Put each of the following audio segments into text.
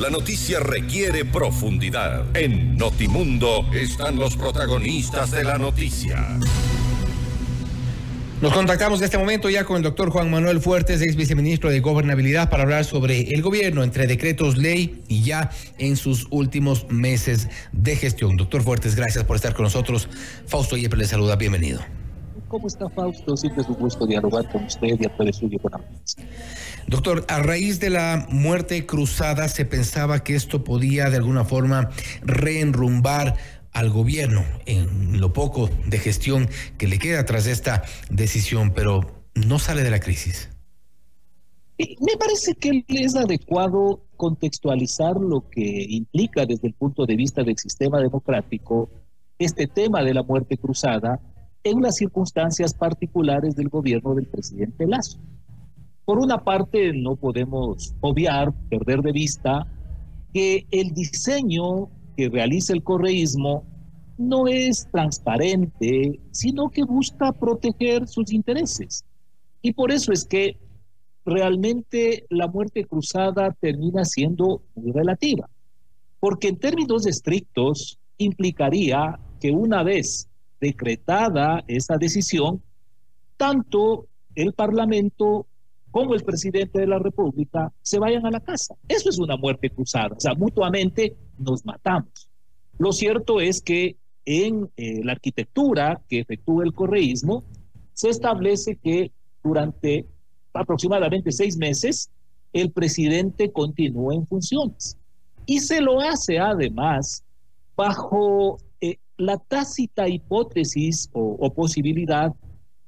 La noticia requiere profundidad. En Notimundo están los protagonistas de la noticia. Nos contactamos en este momento ya con el doctor Juan Manuel Fuertes, ex viceministro de Gobernabilidad, para hablar sobre el gobierno entre decretos ley y ya en sus últimos meses de gestión. Doctor Fuertes, gracias por estar con nosotros. Fausto Yepes le saluda, bienvenido. ¿Cómo está, Fausto? Siempre es un gusto dialogar con usted y a través suyo con amigos. Doctor, a raíz de la muerte cruzada se pensaba que esto podía de alguna forma reenrumbar al gobierno en lo poco de gestión que le queda tras esta decisión, pero no sale de la crisis. Me parece que es adecuado contextualizar lo que implica desde el punto de vista del sistema democrático este tema de la muerte cruzada en las circunstancias particulares del gobierno del presidente Lasso. Por una parte, no podemos obviar, perder de vista, que el diseño que realiza el correísmo no es transparente, sino que busca proteger sus intereses. Y por eso es que realmente la muerte cruzada termina siendo muy relativa. Porque en términos estrictos implicaría que una vez decretada esa decisión, tanto el Parlamento como el presidente de la República se vayan a la casa. Eso es una muerte cruzada, o sea, mutuamente nos matamos. Lo cierto es que en la arquitectura que efectúa el correísmo se establece que durante aproximadamente 6 meses el presidente continúa en funciones y se lo hace además bajo la tácita hipótesis o posibilidad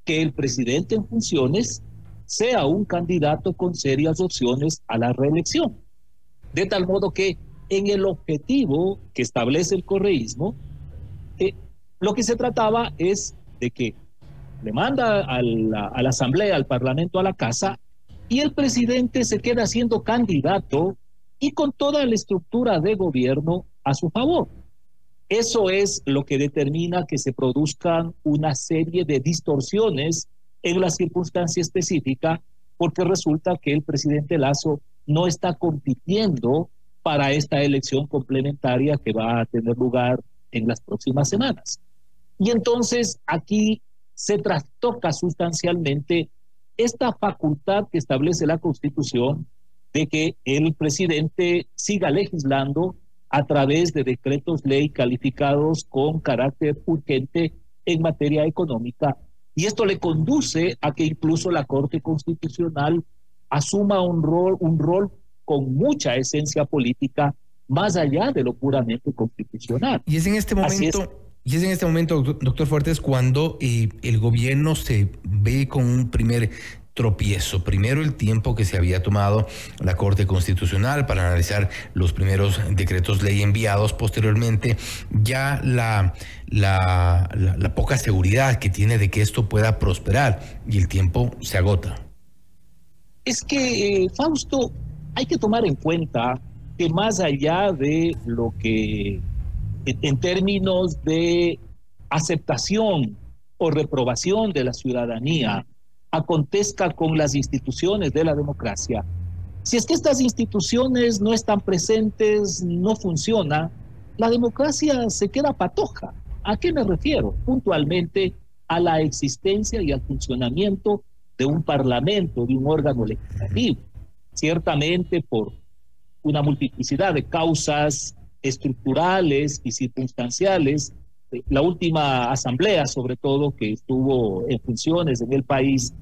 que el presidente en funciones sea un candidato con serias opciones a la reelección. De tal modo que en el objetivo que establece el correísmo, lo que se trataba es de que le manda a la Asamblea, al Parlamento, a la casa, y el presidente se queda siendo candidato y con toda la estructura de gobierno a su favor. Eso es lo que determina que se produzcan una serie de distorsiones en la circunstancia específica, porque resulta que el presidente Lasso no está compitiendo para esta elección complementaria que va a tener lugar en las próximas semanas. Y entonces aquí se trastoca sustancialmente esta facultad que establece la Constitución de que el presidente siga legislando a través de decretos ley calificados con carácter urgente en materia económica. Y esto le conduce a que incluso la Corte Constitucional asuma un rol con mucha esencia política más allá de lo puramente constitucional. Y es en este momento, doctor Fuertes, cuando el gobierno se ve con un primer tropiezo. Primero, el tiempo que se había tomado la Corte Constitucional para analizar los primeros decretos ley enviados. Posteriormente, ya la poca seguridad que tiene de que esto pueda prosperar y el tiempo se agota. Es que, Fausto, hay que tomar en cuenta que más allá de lo que en términos de aceptación o reprobación de la ciudadanía acontezca con las instituciones de la democracia, si es que estas instituciones no están presentes, no funciona, la democracia se queda patoja. ¿A qué me refiero? Puntualmente a la existencia y al funcionamiento de un parlamento, de un órgano legislativo. Ciertamente por una multiplicidad de causas estructurales y circunstanciales, la última asamblea, sobre todo, que estuvo en funciones en el país,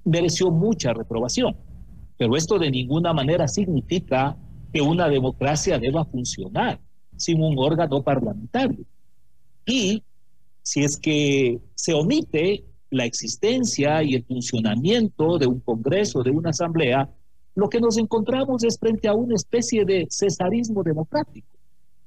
mereció mucha reprobación. Pero esto de ninguna manera significa que una democracia deba funcionar sin un órgano parlamentario. Y si es que se omite la existencia y el funcionamiento de un Congreso, de una asamblea, lo que nos encontramos es frente a una especie de cesarismo democrático.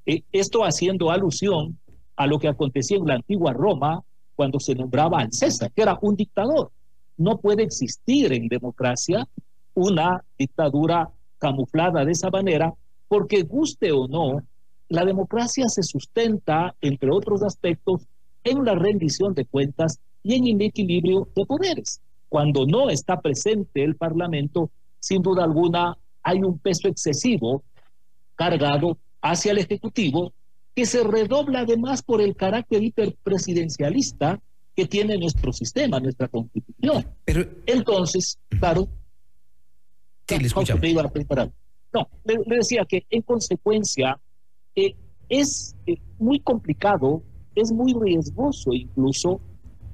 Esto haciendo alusión a lo que acontecía en la antigua Roma cuando se nombraba al César, que era un dictador. No puede existir en democracia una dictadura camuflada de esa manera, porque guste o no, la democracia se sustenta, entre otros aspectos, en la rendición de cuentas y en el equilibrio de poderes. Cuando no está presente el Parlamento, sin duda alguna hay un peso excesivo cargado hacia el Ejecutivo, que se redobla además por el carácter hiperpresidencialista que tiene nuestro sistema, nuestra Constitución. Pero entonces, claro, sí, le escuchamos. me iba a preparar. No, le decía que en consecuencia es muy complicado, es muy riesgoso incluso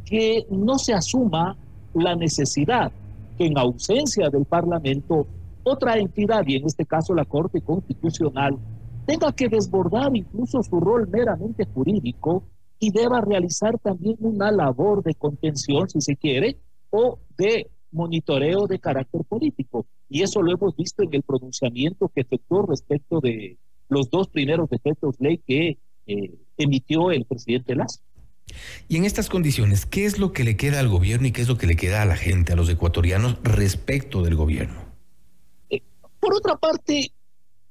que no se asuma la necesidad que en ausencia del Parlamento otra entidad, y en este caso la Corte Constitucional, tenga que desbordar incluso su rol meramente jurídico y deba realizar también una labor de contención, si se quiere, o de monitoreo de carácter político. Y eso lo hemos visto en el pronunciamiento que efectuó respecto de los dos primeros decretos ley que emitió el presidente Lasso. Y en estas condiciones, ¿qué es lo que le queda al gobierno y qué es lo que le queda a la gente, a los ecuatorianos, respecto del gobierno? Por otra parte,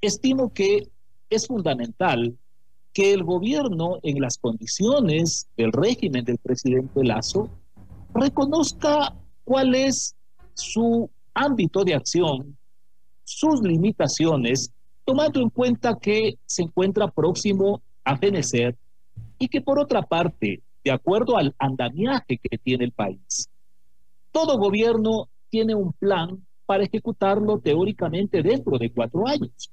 estimo que es fundamental que el gobierno, en las condiciones del régimen del presidente Lasso, reconozca cuál es su ámbito de acción, sus limitaciones, tomando en cuenta que se encuentra próximo a fenecer y que por otra parte, de acuerdo al andamiaje que tiene el país, todo gobierno tiene un plan para ejecutarlo teóricamente dentro de 4 años.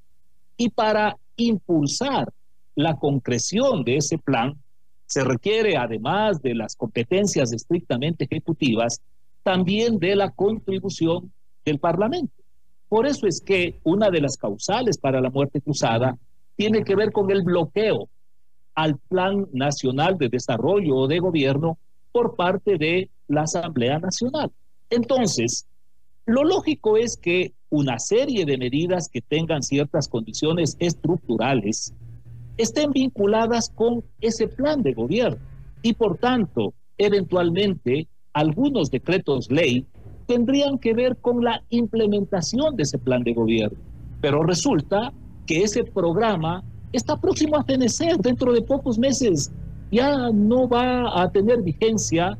Y para impulsar la concreción de ese plan, se requiere, además de las competencias estrictamente ejecutivas, también de la contribución del Parlamento. Por eso es que una de las causales para la muerte cruzada tiene que ver con el bloqueo al Plan Nacional de Desarrollo o de Gobierno por parte de la Asamblea Nacional. Entonces, lo lógico es que una serie de medidas que tengan ciertas condiciones estructurales estén vinculadas con ese plan de gobierno y por tanto, eventualmente, algunos decretos ley tendrían que ver con la implementación de ese plan de gobierno. Pero resulta que ese programa está próximo a fenecer, dentro de pocos meses ya no va a tener vigencia,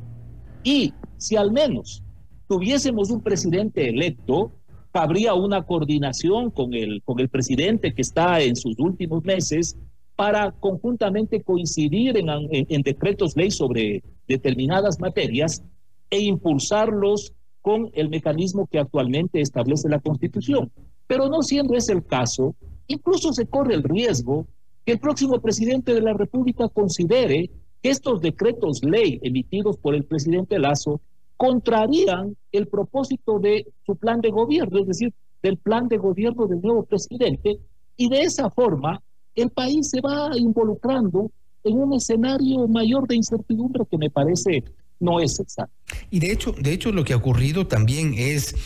y si al menos tuviésemos un presidente electo, habría una coordinación con el presidente que está en sus últimos meses para conjuntamente coincidir en decretos ley sobre determinadas materias e impulsarlos con el mecanismo que actualmente establece la Constitución. Pero no siendo ese el caso, incluso se corre el riesgo que el próximo presidente de la República considere que estos decretos ley emitidos por el presidente Lasso contrarían el propósito de su plan de gobierno, es decir, del plan de gobierno del nuevo presidente, y de esa forma el país se va involucrando en un escenario mayor de incertidumbre que me parece no es exacto. Y de hecho lo que ha ocurrido también es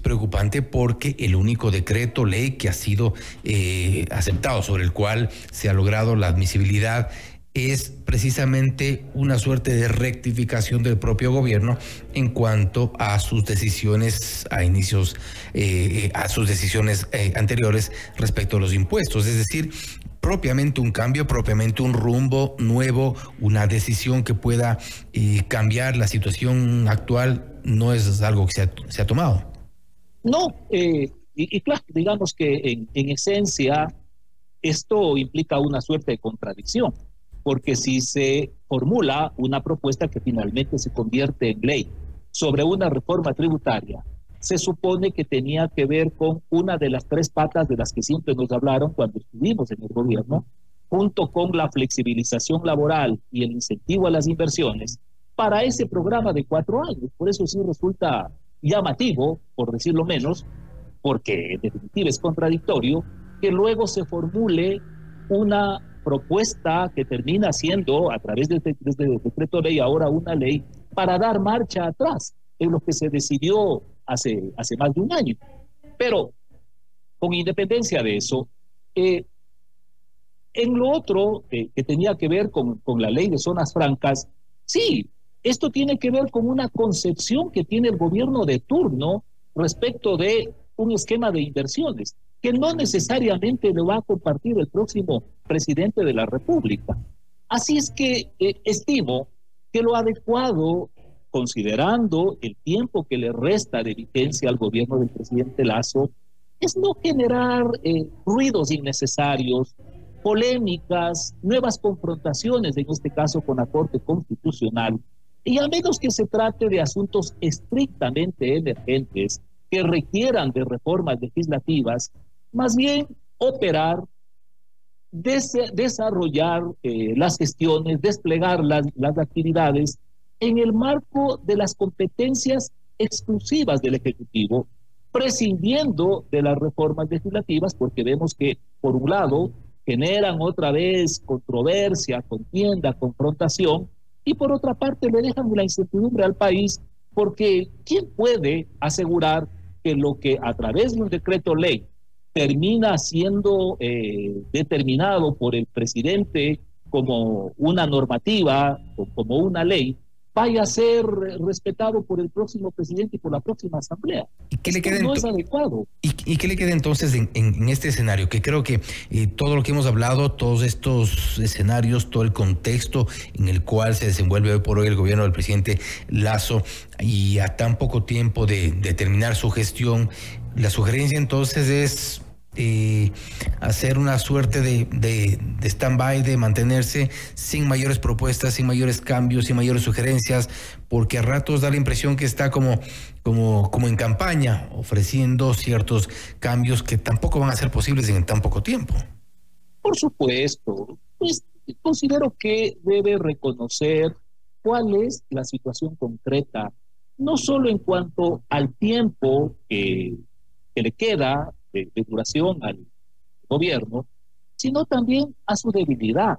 preocupante, porque el único decreto ley que ha sido aceptado, sobre el cual se ha logrado la admisibilidad, es precisamente una suerte de rectificación del propio gobierno en cuanto a sus decisiones a sus decisiones anteriores respecto a los impuestos. Es decir, propiamente un cambio, propiamente un rumbo nuevo, una decisión que pueda cambiar la situación actual, no es algo que se ha tomado. No, y claro, digamos que en esencia esto implica una suerte de contradicción, porque si se formula una propuesta que finalmente se convierte en ley sobre una reforma tributaria, se supone que tenía que ver con una de las 3 patas de las que siempre nos hablaron cuando estuvimos en el gobierno, junto con la flexibilización laboral y el incentivo a las inversiones, para ese programa de 4 años. Por eso sí resulta llamativo, por decirlo menos, porque en definitiva es contradictorio, que luego se formule una propuesta que termina siendo, a través de decreto ley, ahora una ley, para dar marcha atrás en lo que se decidió hace más de un año. Pero, con independencia de eso, en lo otro que tenía que ver con la ley de zonas francas, sí, esto tiene que ver con una concepción que tiene el gobierno de turno respecto de un esquema de inversiones, que no necesariamente lo va a compartir el próximo presidente de la República. Así es que estimo que lo adecuado, considerando el tiempo que le resta de vigencia al gobierno del presidente Lasso, es no generar ruidos innecesarios, polémicas, nuevas confrontaciones, en este caso con la Corte Constitucional, y a menos que se trate de asuntos estrictamente emergentes que requieran de reformas legislativas, más bien operar, desarrollar las gestiones, desplegar las actividades en el marco de las competencias exclusivas del Ejecutivo, prescindiendo de las reformas legislativas, porque vemos que, por un lado, generan otra vez controversia, contienda, confrontación, y por otra parte le dejan la incertidumbre al país, porque ¿quién puede asegurar que lo que a través de un decreto ley termina siendo determinado por el presidente como una normativa o como una ley, vaya a ser respetado por el próximo presidente y por la próxima asamblea? ¿Y qué le queda no es adecuado. ¿Y qué le queda entonces en este escenario? Que creo que todo lo que hemos hablado, todos estos escenarios, todo el contexto en el cual se desenvuelve hoy por hoy el gobierno del presidente Lasso, y a tan poco tiempo de terminar su gestión, la sugerencia entonces es hacer una suerte de stand-by, de mantenerse sin mayores propuestas, sin mayores cambios, sin mayores sugerencias, porque a ratos da la impresión que está como en campaña, ofreciendo ciertos cambios que tampoco van a ser posibles en tan poco tiempo. Por supuesto, pues considero que debe reconocer cuál es la situación concreta, no solo en cuanto al tiempo que le queda de duración al gobierno, sino también a su debilidad,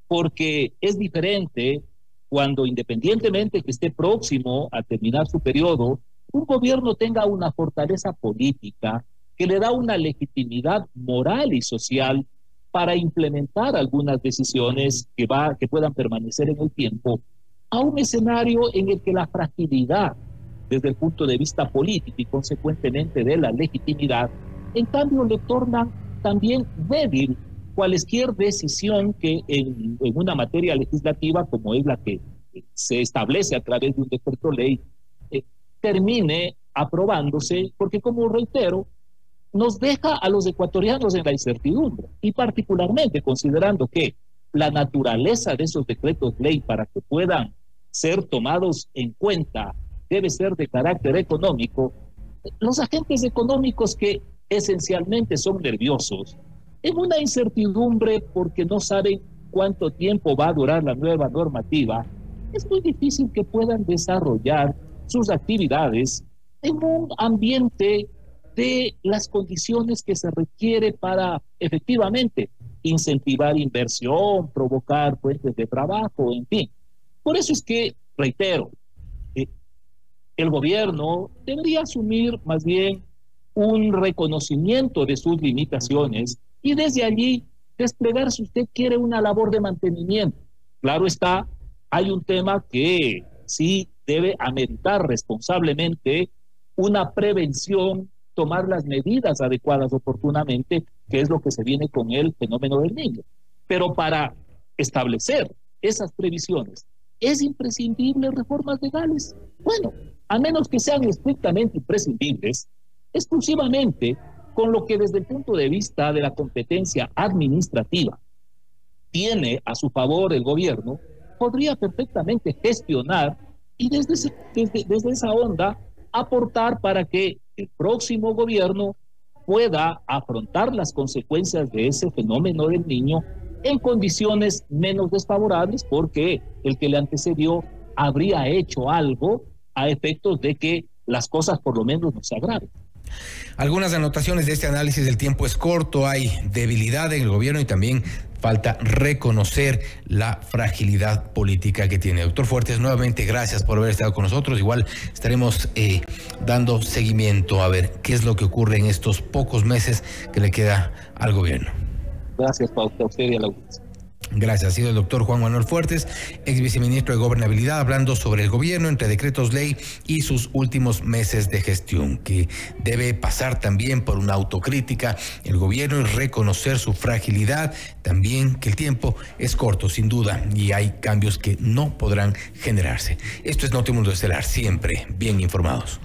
porque es diferente cuando, independientemente que esté próximo a terminar su periodo, un gobierno tenga una fortaleza política que le da una legitimidad moral y social para implementar algunas decisiones que puedan permanecer en el tiempo, a un escenario en el que la fragilidad desde el punto de vista político y consecuentemente de la legitimidad, en cambio le tornan también débil cualquier decisión que en una materia legislativa como es la que se establece a través de un decreto ley termine aprobándose, porque, como reitero, nos deja a los ecuatorianos en la incertidumbre, y particularmente considerando que la naturaleza de esos decretos ley para que puedan ser tomados en cuenta debe ser de carácter económico. Los agentes económicos, que esencialmente son nerviosos, en una incertidumbre porque no saben cuánto tiempo va a durar la nueva normativa, es muy difícil que puedan desarrollar sus actividades en un ambiente de las condiciones que se requiere para efectivamente incentivar inversión, provocar fuentes de trabajo, en fin. Por eso es que, reitero, el gobierno debería asumir más bien un reconocimiento de sus limitaciones y desde allí desplegar, si usted quiere, una labor de mantenimiento. Claro está, hay un tema que sí debe ameritar responsablemente una prevención, tomar las medidas adecuadas oportunamente, que es lo que se viene con el fenómeno del Niño. Pero para establecer esas previsiones, ¿es imprescindible reformas legales? Bueno, a menos que sean estrictamente imprescindibles, exclusivamente con lo que desde el punto de vista de la competencia administrativa tiene a su favor el gobierno, podría perfectamente gestionar y desde esa onda aportar para que el próximo gobierno pueda afrontar las consecuencias de ese fenómeno del Niño en condiciones menos desfavorables, porque el que le antecedió habría hecho algo a efectos de que las cosas por lo menos no se agraven. Algunas anotaciones de este análisis: del tiempo es corto, hay debilidad en el gobierno y también falta reconocer la fragilidad política que tiene. Doctor Fuertes, nuevamente gracias por haber estado con nosotros. Igual estaremos dando seguimiento a ver qué es lo que ocurre en estos pocos meses que le queda al gobierno. Gracias, Pau, a usted y a la audiencia. Gracias. Ha sido el doctor Juan Manuel Fuertes, ex viceministro de Gobernabilidad, hablando sobre el gobierno entre decretos ley y sus últimos meses de gestión, que debe pasar también por una autocrítica el gobierno y reconocer su fragilidad, también que el tiempo es corto, sin duda, y hay cambios que no podrán generarse. Esto es Notimundo Estelar, siempre bien informados.